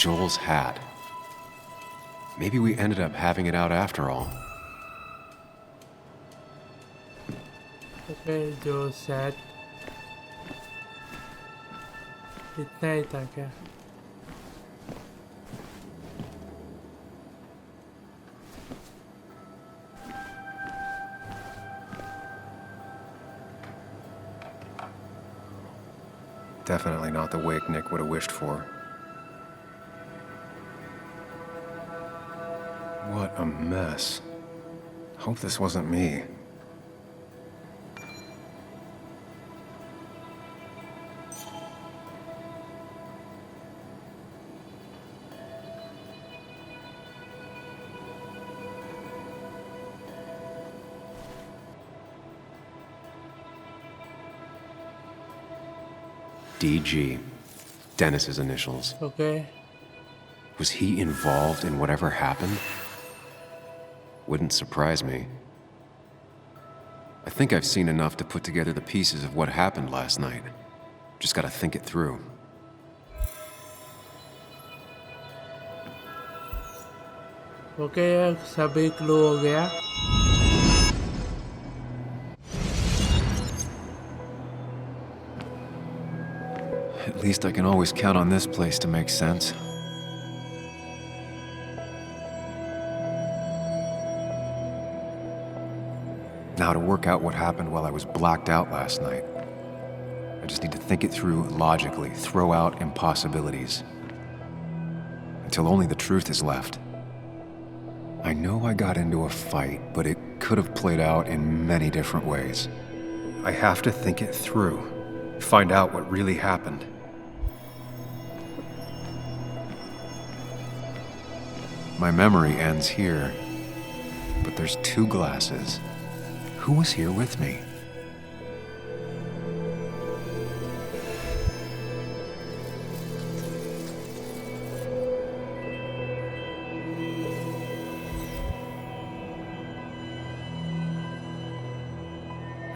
Joel's hat. Maybe we ended up having it out after all. Okay, Joel's hat. इतना ही था क्या? Definitely not the wake Nick would have wished for. What a mess. Hope this wasn't me. DG. Dennis's initials. Okay. Was he involved in whatever happened? Wouldn't surprise me. I think I've seen enough to put together the pieces of what happened last night. Just gotta think it through. Okay, सभी clue हो गया. At least I can always count on this place to make sense. Now to work out what happened while I was blacked out last night. I just need to think it through logically, throw out impossibilities. Until only the truth is left. I know I got into a fight, but it could have played out in many different ways. I have to think it through, find out what really happened. My memory ends here, but there's two glasses. Who was here with me?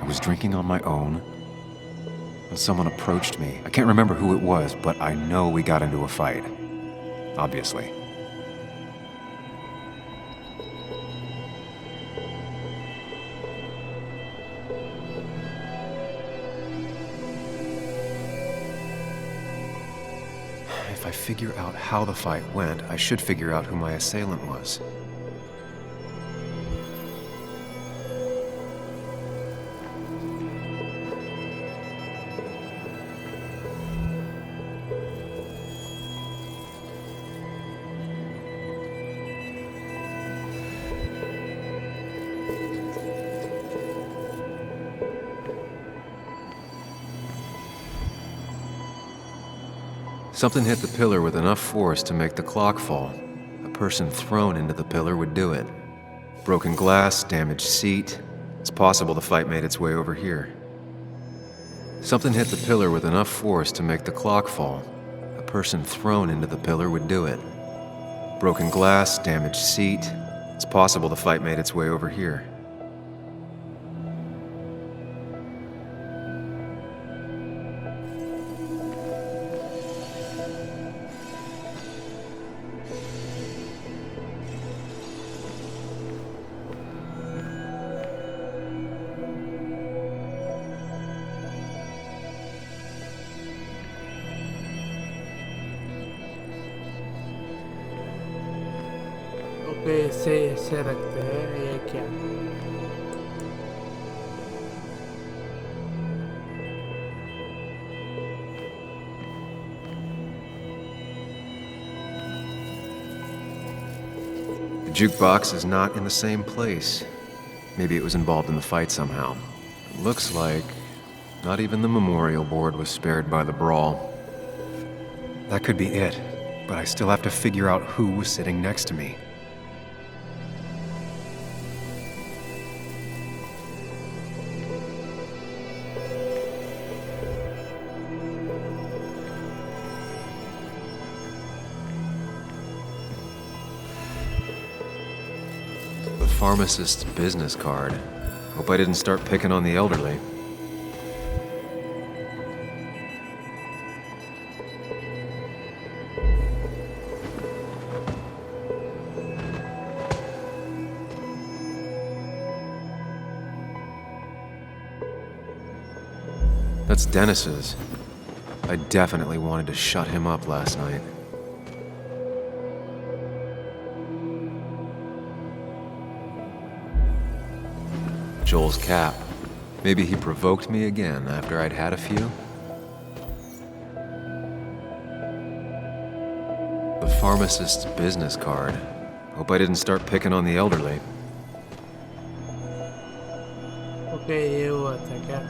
I was drinking on my own when someone approached me. I can't remember who it was, but I know we got into a fight. Obviously. If I figure out how the fight went, I should figure out who my assailant was. Something hit the pillar with enough force to make the clock fall. A person thrown into the pillar would do it. Broken glass, damaged seat. It's possible the fight made its way over here. Something hit the pillar with enough force to make the clock fall. A person thrown into the pillar would do it. Broken glass, damaged seat. It's possible the fight made its way over here. Okay इसे रखते हैं। ये क्या? The jukebox is not in the same place. Maybe it was involved in the fight somehow. It looks like not even the memorial board was spared by the brawl. That could be it, but I still have to figure out who was sitting next to me. The pharmacist's business card. Hope I didn't start picking on the elderly. That's Dennis's. I definitely wanted to shut him up last night. Joel's cap. Maybe he provoked me again after I'd had a few? The pharmacist's business card. Hope I didn't start picking on the elderly. Okay ये हुआ था क्या?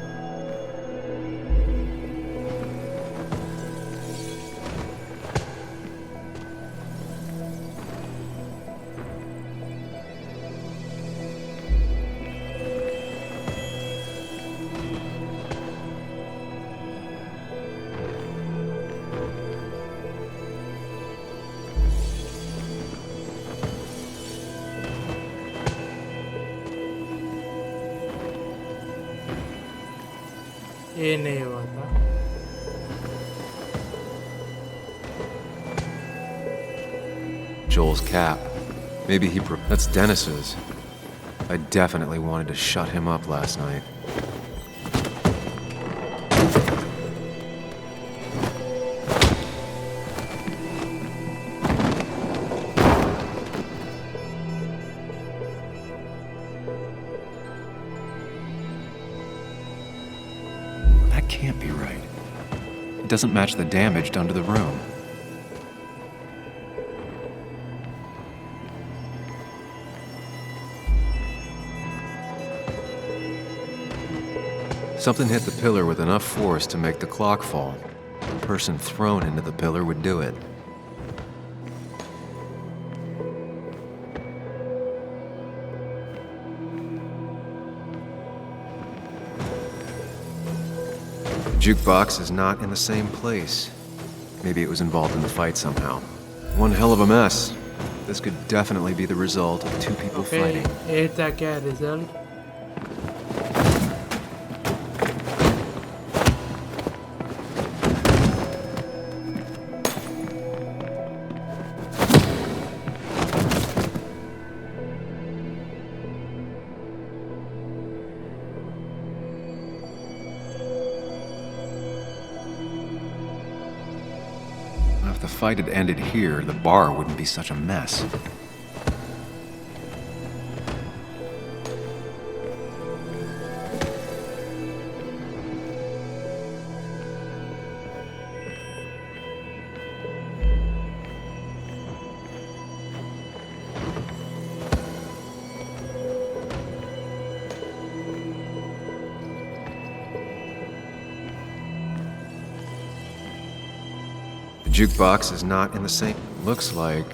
ये नहीं हुआ था। Joel's cap. Maybe that's Dennis's. I definitely wanted to shut him up last night. That can't be right. It doesn't match the damage done to the room. Something hit the pillar with enough force to make the clock fall. The person thrown into the pillar would do it. The jukebox is not in the same place. Maybe it was involved in the fight somehow. One hell of a mess. This could definitely be the result of two people fighting. ये था क्या result? If the fight had ended here, the bar wouldn't be such a mess. The jukebox is not in the same... Looks like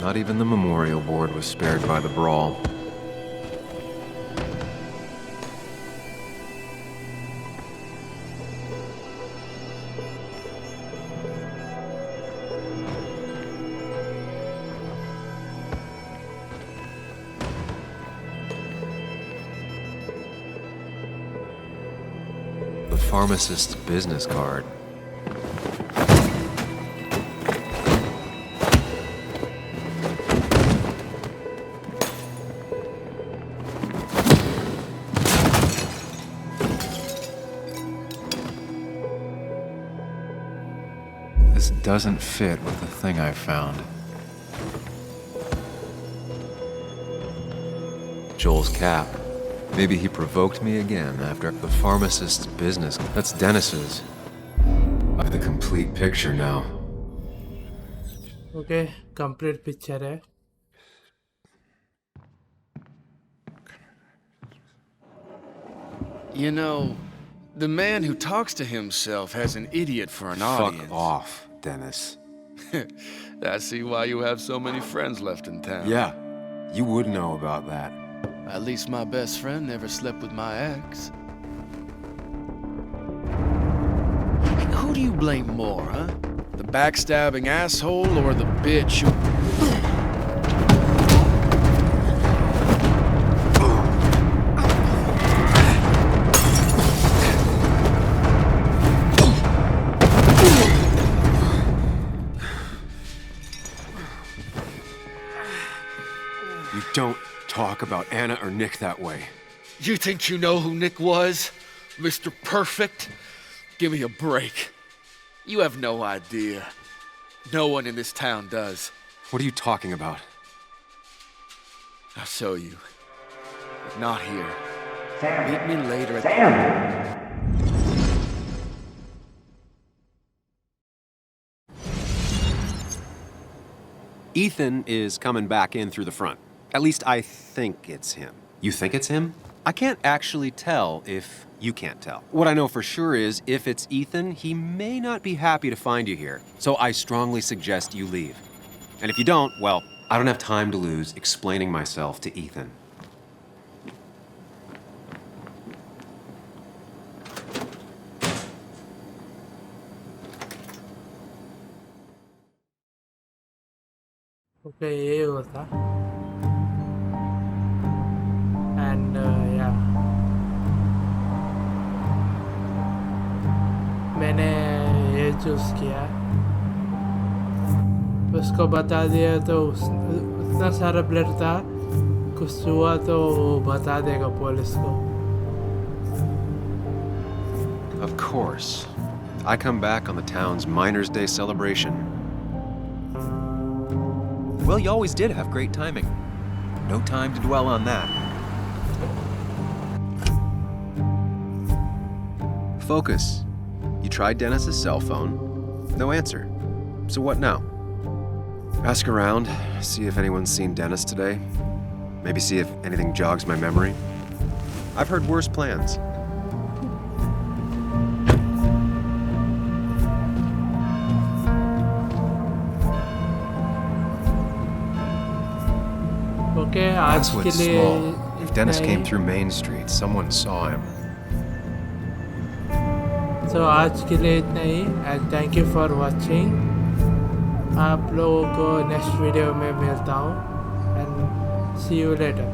not even the memorial board was spared by the brawl. The pharmacist's business card. This doesn't fit with the thing I found. Joel's cap. Maybe he provoked me again after the pharmacist's business. That's Dennis's. I have the complete picture now. Okay, complete picture है. You know, the man who talks to himself has an idiot for an audience. Fuck off, Dennis. I see why you have so many friends left in town. Yeah, you would know about that. At least my best friend never slept with my ex. Who do you blame more, huh? The backstabbing asshole or the bitch who... You don't talk about Anna or Nick that way. You think you know who Nick was? Mr. Perfect? Give me a break. You have no idea. No one in this town does. What are you talking about? I'll show you. But not here. Meet me later at the... Ethan is coming back in through the front. At least I think it's him. You think it's him? I can't actually tell if you can't tell. What I know for sure is, if it's Ethan, he may not be happy to find you here. So I strongly suggest you leave. And if you don't, well, I don't have time to lose explaining myself to Ethan. Okay, ये होता. And yeah, मैंने ये choose किया. उसको बता दिया तो उतना सारा ब्लड था. कुछ हुआ तो वो बता देगा पुलिस को. Of course. I come back on the town's Miners' Day celebration. Well, you always did have great timing. No time to dwell on that. Focus. You tried Dennis's cell phone. No answer. So what now? Ask around, see if anyone's seen Dennis today. Maybe see if anything jogs my memory. I've heard worse plans. Okay, आज के लिए If Dennis came through Main Street, someone saw him. So आज के लिए इतना ही. And thank you for watching. आप लोगों को next video में मिलता हूँ. And see you later.